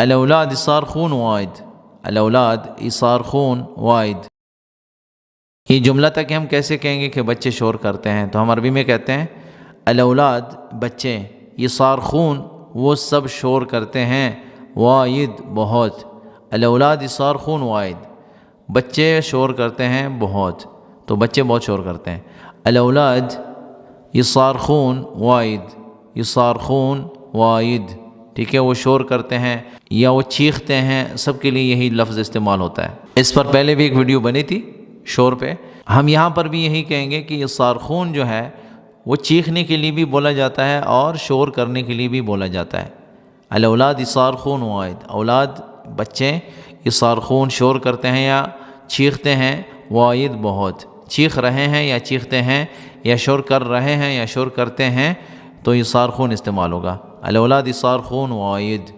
الاولاد يصارخون وايد، الاولاد يصارخون وايد. یہ جملہ تک ہم کیسے کہیں گے کہ بچے شور کرتے ہیں؟ تو ہم عربی میں کہتے ہیں الاولاد بچے، یصارخون وہ سب شور کرتے ہیں، واید بہت. الاولاد یصارخون واید، بچے شور کرتے ہیں بہت، تو بچے بہت شور کرتے ہیں. الاولاد یصارخون واید، یصارخون واید، ٹھیک ہے، وہ شور کرتے ہیں یا وہ چیختے ہیں، سب کے لیے یہی لفظ استعمال ہوتا ہے. اس پر پہلے بھی ایک ویڈیو بنی تھی شور پہ. ہم یہاں پر بھی یہی کہیں گے کہ یصارخون جو ہے وہ چیخنے کے لیے بھی بولا جاتا ہے اور شور کرنے کے لیے بھی بولا جاتا ہے. الاولاد یصارخون واید، اولاد بچے یصارخون شور کرتے ہیں یا چیختے ہیں، واید بہت، چیخ رہے ہیں یا چیختے ہیں یا شور کر رہے ہیں یا شور کرتے ہیں، تو یصارخون استعمال ہوگا. الاولاد یصارخون واید.